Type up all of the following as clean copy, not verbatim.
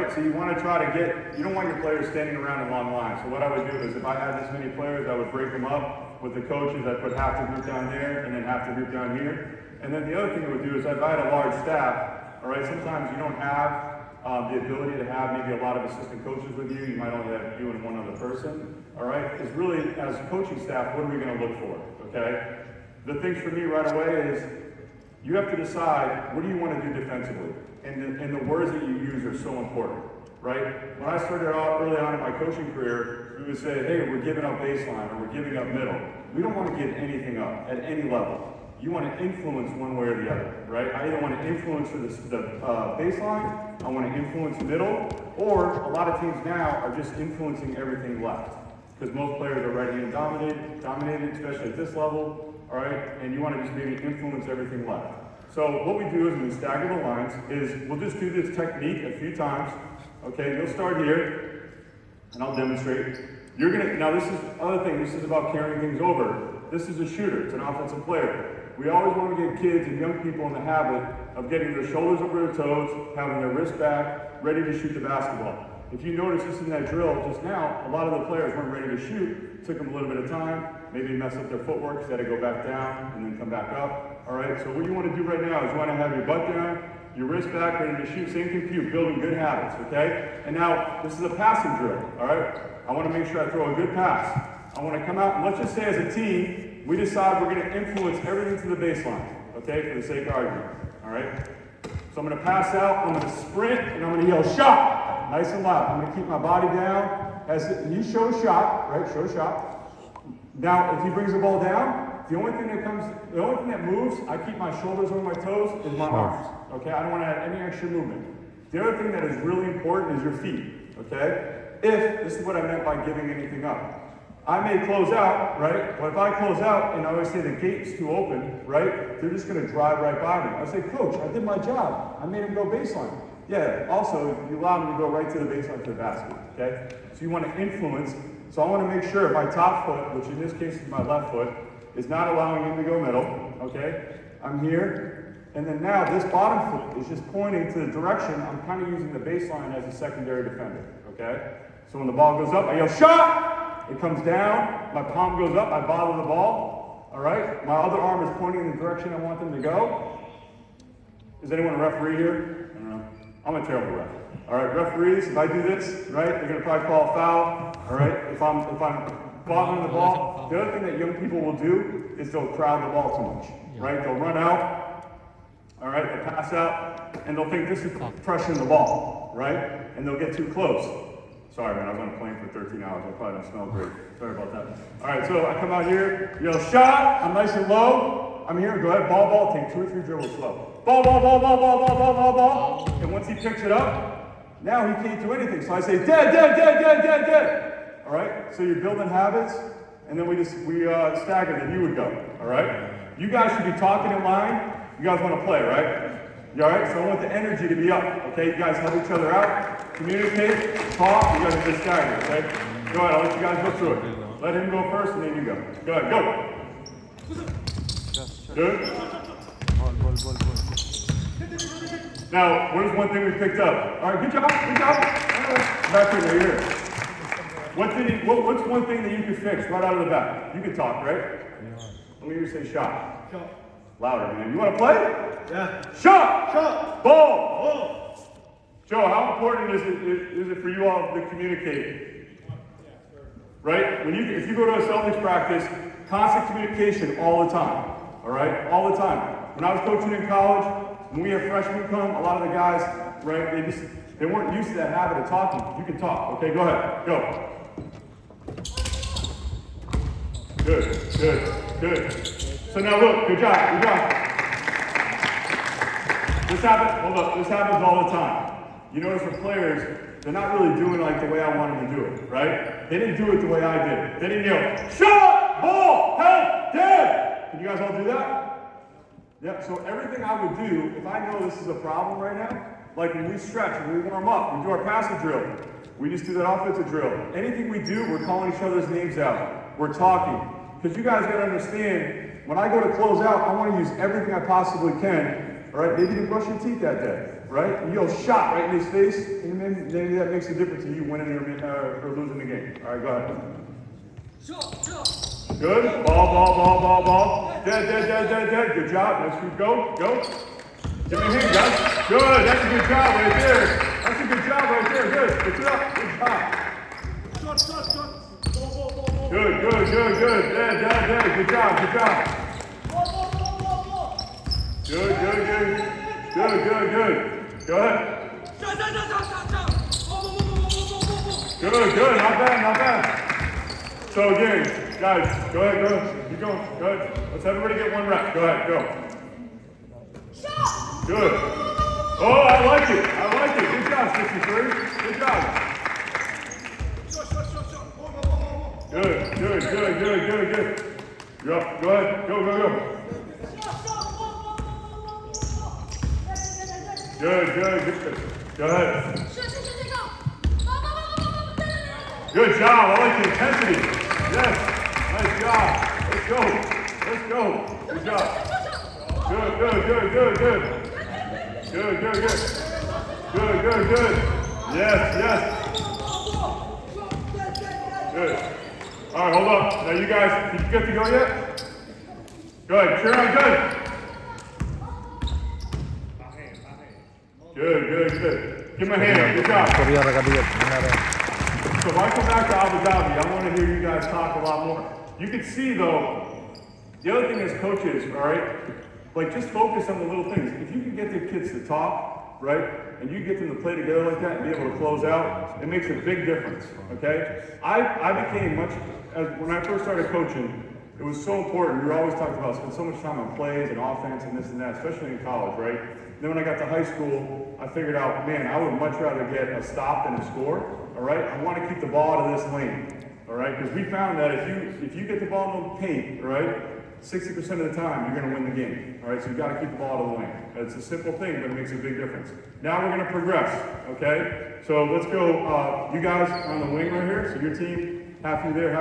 right? So you want to try to you don't want your players standing around in long lines. So what I would do is if I had this many players, I would break them up with the coaches. I'd put half the group down there and then half the group down here. And then the other thing I would do is if I had a large staff, all right, sometimes you don't have the ability to have maybe a lot of assistant coaches with you. You might only have you and one other person, all right? Is really, as coaching staff, what are we going to look for, okay? The things for me right away is you have to decide what do you want to do defensively. And the words that you use are so important, right? When I started out early on in my coaching career, we would say, hey, we're giving up baseline or we're giving up middle. We don't want to give anything up at any level. You want to influence one way or the other, right? I either want to influence for the baseline, I want to influence middle, or a lot of teams now are just influencing everything left. Because most players are ready and dominated, especially at this level, all right? And you want to just maybe influence everything left. So what we do is when we stagger the lines is we'll just do this technique a few times. Okay, you'll start here, and I'll demonstrate. You're gonna, now this is other thing, this is about carrying things over. This is a shooter, it's an offensive player. We always want to get kids and young people in the habit of getting their shoulders over their toes, having their wrist back, ready to shoot the basketball. If you notice just in that drill just now, a lot of the players weren't ready to shoot. It took them a little bit of time, maybe mess up their footwork, so they had to go back down and then come back up. All right, so what you want to do right now is you want to have your butt down, your wrist back, ready to shoot. Same thing for you, building good habits, okay? And now, this is a passing drill, all right? I want to make sure I throw a good pass. I want to come out, and let's just say as a team, we decide we're going to influence everything to the baseline, okay, for the sake of argument, all right? So I'm going to pass out, I'm going to sprint, and I'm going to yell, shot, nice and loud. I'm going to keep my body down. As he shows shot, right, show shot. Now, if he brings the ball down, the only thing that moves, I keep my shoulders over my toes, is my arms, okay? I don't want to add any extra movement. The other thing that is really important is your feet, okay? This is what I meant by giving anything up. I may close out, right? But if I close out and I always say the gate's too open, right? They're just going to drive right by me. I say, Coach, I did my job. I made him go baseline. Yeah, also, you allow him to go right to the baseline to the basket, okay? So you want to influence. So I want to make sure my top foot, which in this case is my left foot, is not allowing him to go middle, okay? I'm here. And then now this bottom foot is just pointing to the direction. I'm kind of using the baseline as a secondary defender, okay? So when the ball goes up, I yell, shot! It comes down, my palm goes up, I bother the ball, all right? My other arm is pointing in the direction I want them to go. Is anyone a referee here? I don't know. I'm a terrible ref. All right, referees, if I do this, right, they're gonna probably call a foul, all right? If I'm bothering the ball, the other thing that young people will do is they'll crowd the ball too much, right? They'll run out, all right, they'll pass out, and they'll think this is pressuring the ball, right? And they'll get too close. Sorry, man, I was on a plane for 13 hours. I probably don't smell great. Sorry about that. All right, so I come out here, yell shot. I'm nice and low. I'm here. Go ahead, ball. Take 2 or 3 dribbles slow. Ball. And once he picks it up, now he can't do anything. So I say, dead. All right, so you're building habits, and then we stagger, then you would go. All right? You guys should be talking in line. You guys want to play, right? You all right? So I want the energy to be up, okay? You guys help each other out, communicate, talk, you guys are just staggered, okay? Go ahead, I'll let you guys go through it. Let him go first and then you go. Go ahead, go. Good? Now, what is one thing we picked up? All right, good job. Back to the ear. What's one thing that you can fix right out of the bat? You can talk, right? Let me hear you say shot. Shot. Louder, man. You want to play? Yeah. Shot! Ball! Joe, how important is it for you all to communicate? Right? If you go to a Celtics practice, constant communication all the time. All right? All the time. When I was coaching in college, when we have freshmen come, a lot of the guys, right, they weren't used to that habit of talking. You can talk. Okay, go ahead. Go. Good. So now look, good job. This happens all the time. You notice for players, they're not really doing like the way I want them to do it, right? They didn't do it the way I did it. They didn't yell, shot, ball, help, dead. Can you guys all do that? Yeah, so everything I would do, if I know this is a problem right now, like when we stretch, when we warm up, we do our passing drill, we just do that offensive drill. Anything we do, we're calling each other's names out. We're talking. Because you guys gotta understand, when I go to close out, I want to use everything I possibly can. All right, maybe you brush your teeth that day. right? And yell shot right in his face, and then maybe that makes a difference in you winning or losing the game. All right, go ahead. Good. Ball. Dead. Good job. Let's go. Give me a hand, guys. Good. That's a good job right there. That's a good job right there. Good. Good job. Good. Dead. Good job. Good. Go ahead. Good. Not bad. So again, guys, go ahead. Keep going. Go ahead. Let's everybody get one rep. Go ahead. Go. Good. Oh, I like it. Good job, 63. Good job. Good. You're up. Go ahead. Go. Good. Go ahead. Good job. I like the intensity. Yes. Nice job. Let's go. Good job. Good. Yes. Good. All right, hold up. Now you guys, did you get to go yet? Go ahead. Sure, good. Good. Give him a hand. Good job. So if I come back to Abu Dhabi, I want to hear you guys talk a lot more. You can see though, the other thing as coaches, all right, like just focus on the little things. If you can get the kids to talk, right, and you get them to play together like that and be able to close out, it makes a big difference, okay? I became when I first started coaching, it was so important. We were always talking about spend so much time on plays and offense and this and that, especially in college, right? Then when I got to high school, I figured out, man, I would much rather get a stop than a score, all right? I want to keep the ball out of this lane, all right? Because we found that if you get the ball in the paint, all right, 60% of the time, you're going to win the game. All right, so you've got to keep the ball out of the lane. It's a simple thing, but it makes a big difference. Now we're going to progress, okay? So let's go, you guys on the wing right here. So your team, half you there.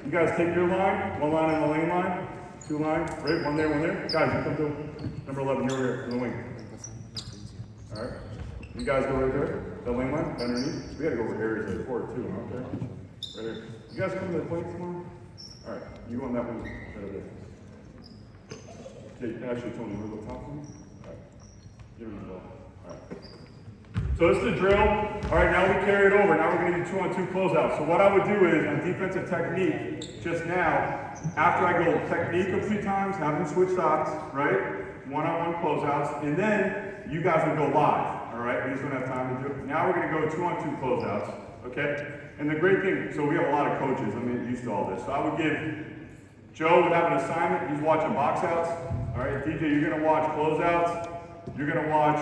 You guys take your line, one line on the lane line, two lines, right? One there. Guys, you come to number 11, you're here in the wing. All right, you guys go right there, the lane line, underneath. We got to go over areas like court too, okay? Right here. You guys come to the plate tomorrow? All right, you on that one right over there. Yeah, actually, Tony, we're a little top for me. All right, give me the ball. All right. So this is the drill. All right, now we carry it over. Now we're going to do 2-on-2 closeouts. So what I would do is, on defensive technique, just now, after I go technique a few times, have them switch socks, right? One-on-one closeouts, and then you guys will go live. All right, we just don't have time to do it. Now we're going to go 2-on-2 closeouts, okay? And the great thing, so we have a lot of coaches. I'm used to all this. So I would give Joe would have an assignment. He's watching box outs. All right, DJ, you're going to watch closeouts. You're going to watch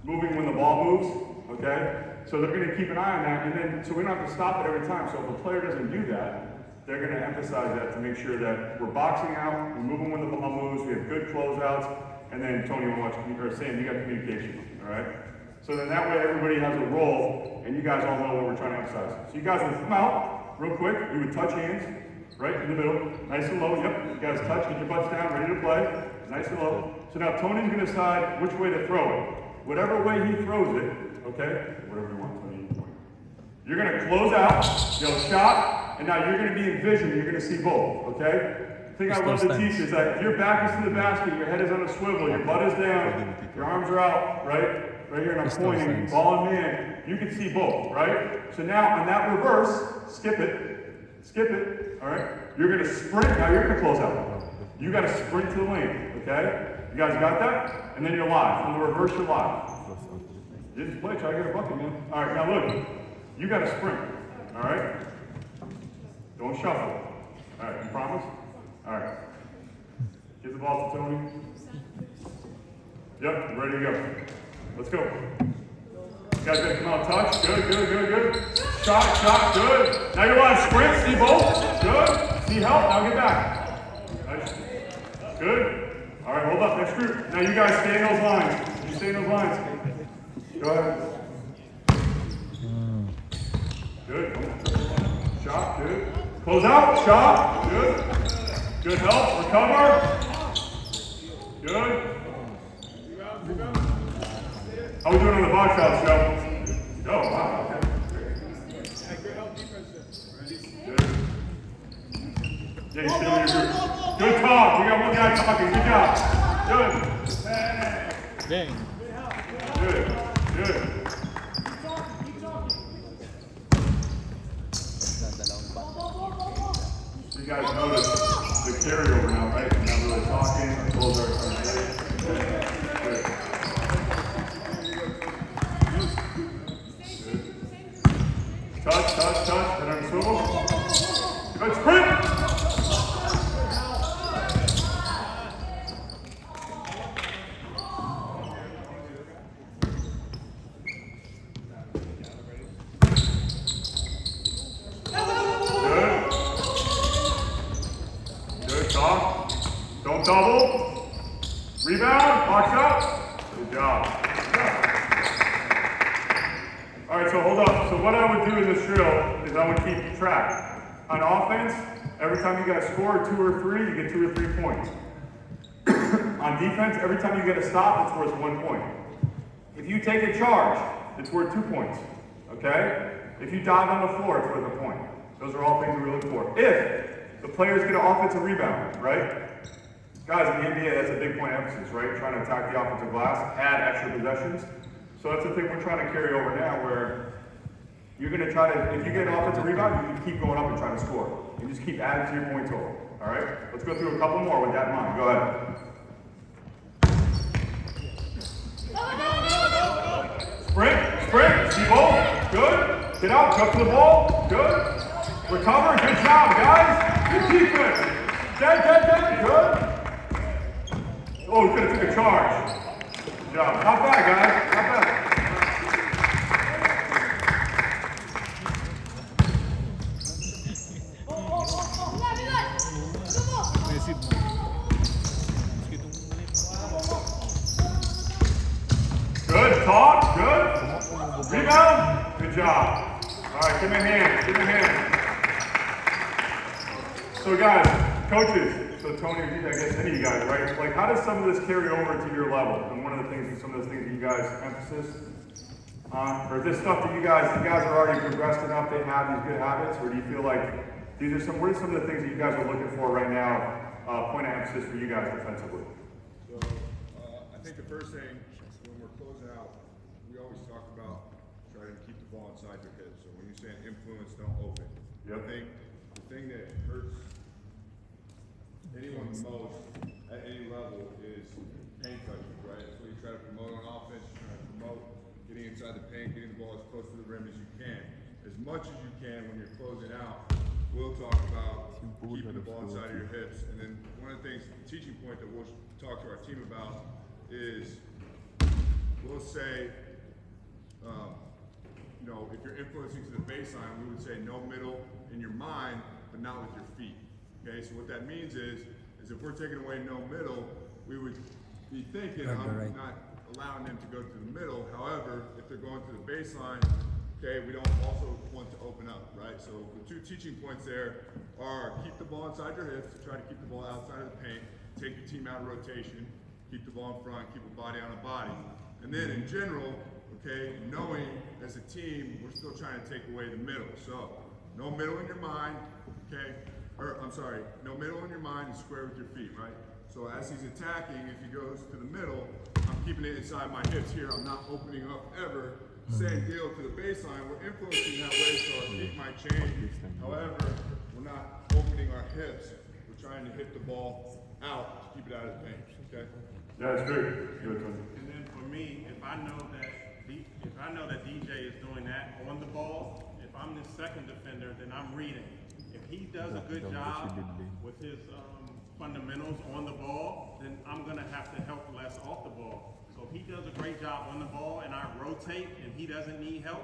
moving when the ball moves, okay? So they're going to keep an eye on that, and then so we don't have to stop it every time. So if a player doesn't do that, they're going to emphasize that to make sure that we're boxing out, we're moving when the ball moves, we have good closeouts, and then Tony will watch, or Sam, you got communication, all right? So then that way everybody has a role, and you guys all know what we're trying to emphasize. So you guys would come out real quick. You would touch hands, right in the middle, nice and low. Yep, you guys touch, get your butts down, ready to play, nice and low. So now Tony's going to decide which way to throw it. Whatever way he throws it, okay, whatever you want, Tony. You're going to close out, yell shot, and now you're going to be in vision. You're going to see both, okay? The thing I love to teach is that if your back is to the basket, your head is on a swivel, your butt is down, your arms are out, right? Right here, and I'm pointing, ball in man, you can see both, right? So now on that reverse, skip it, all right? You're going to sprint, now you're going to close out. You got to sprint to the lane, okay? You guys got that? And then you're live. On the reverse, you're live. You just play, try to get a bucket, man. All right, now look, you got to sprint, all right? Don't shuffle. All right, you promise? All right. Give the ball to Tony. Yep, ready to go. Let's go. You guys gotta come out, touch. Good. Shot, good. Now you're on sprint, see both. Good. See help, now get back. Nice. Good. All right, hold up, next group. Now you guys stay in those lines. You stay in those lines. Go ahead. Good. Shot, good. Close out, shot, good. Good help, recover. Good. we doing on the box out, Joe? Oh, wow, okay. Good help defense. Good. Yeah, you stay with your group. Good talk. We got one guy talking. Good job. Good. Dang. Good. Good. You guys notice the carryover now, right? We're not really talking. Our goals are good. Touch, touch, touch. Head on the swivel. Good sprint. Don't double. Rebound. Box out. Good job. All right, so hold up. So what I would do in this drill is I would keep track. On offense, every time you guys score 2 or 3, you get 2 or 3 points. On defense, every time you get a stop, it's worth 1 point. If you take a charge, it's worth 2 points. Okay? If you dive on the floor, it's worth a point. Those are all things we look for. If the players get an offensive rebound, right? Guys, in the NBA, that's a big point of emphasis, right? Trying to attack the offensive glass, add extra possessions. So that's the thing we're trying to carry over now, where you're going to try to, if you get an offensive rebound, you can keep going up and trying to score. You just keep adding to your point total, all right? Let's go through a couple more with that in mind. Go ahead. Sprint, sprint, see ball, good. Get out, jump to the ball, good. Recover, good job, guys. Good defense. Dead, good. Oh, we could have took a charge. Good job. Not bad, guys. Not bad. Good talk, good. Rebound. Good job. All right, give me a hand. Give me a hand. So guys, coaches, so Tony, I guess any of you guys, right? Like, how does some of this carry over to your level? And one of the things, some of those things that you guys emphasis on, or is this stuff that you guys are already progressed enough to have these good habits, or do you feel like these are what are some of the things that you guys are looking for right now, point of emphasis for you guys defensively? So, I think the first thing, when we're closing out, we always talk about trying to keep the ball inside your hips. So when you say influence, don't open. Yep. I think the thing that hurts anyone the most at any level is paint touches, right? So you try to promote on offense, you try to promote getting inside the paint, getting the ball as close to the rim as you can. As much as you can when you're closing out, we'll talk about keeping the ball inside of your hips. And then one of the things, the teaching point that we'll talk to our team about is, we'll say, you know, if you're influencing to the baseline, we would say no middle in your mind, but not with your feet. Okay, so what that means is if we're taking away no middle, we would be thinking, I'm not allowing them to go to the middle. However, if they're going to the baseline, okay, we don't also want to open up, right? So the 2 teaching points there are keep the ball inside your hips, try to keep the ball outside of the paint, take your team out of rotation, keep the ball in front, keep a body on a body. And then in general, okay, knowing as a team, we're still trying to take away the middle. So no middle in your mind, okay? Or I'm sorry, no middle in your mind and square with your feet, right? So as he's attacking, if he goes to the middle, I'm keeping it inside my hips here. I'm not opening up ever. Same deal to the baseline. We're influencing that way so our feet might change. However, we're not opening our hips. We're trying to hit the ball out to keep it out of the paint, okay? Yeah, that's good. Good, Tony. And then for me, if I know that DJ is doing that on the ball, if I'm the second defender, then I'm reading. If he does a good job with his fundamentals on the ball, then I'm gonna have to help less off the ball. So if he does a great job on the ball and I rotate and he doesn't need help,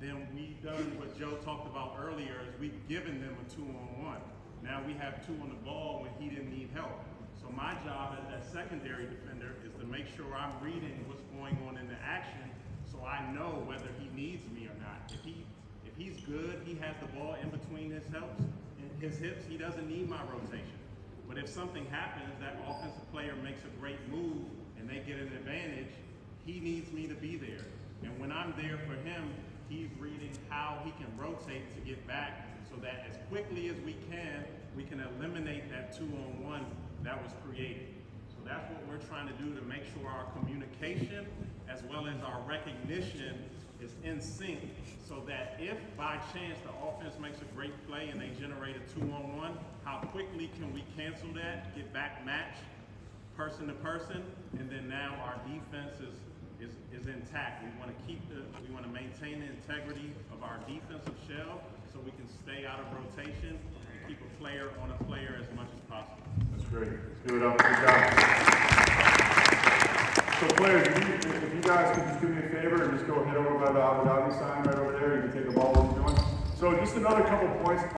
then we've done what Joe talked about earlier, is we've given them a 2-on-1. Now we have 2 on the ball when he didn't need help. So my job as that secondary defender is to make sure I'm reading what's going on in the action, so I know whether he needs me or not. If he's good, he has the ball in between his hips, he doesn't need my rotation. But if something happens, that offensive player makes a great move and they get an advantage, he needs me to be there. And when I'm there for him, he's reading how he can rotate to get back so that as quickly as we can eliminate that 2-on-1 that was created. So that's what we're trying to do to make sure our communication as well as our recognition is in sync, so that if by chance the offense makes a great play and they generate a 2-on-1, how quickly can we cancel that, get back match, person to person, and then now our defense is intact. We want to maintain the integrity of our defensive shell so we can stay out of rotation and keep a player on a player as much as possible. That's great. Let's give it up. Good job. So players, if you guys could just do me a favor and just go head over by the Abu Dhabi sign right over there, you can take a ball what you're doing. So just another couple points.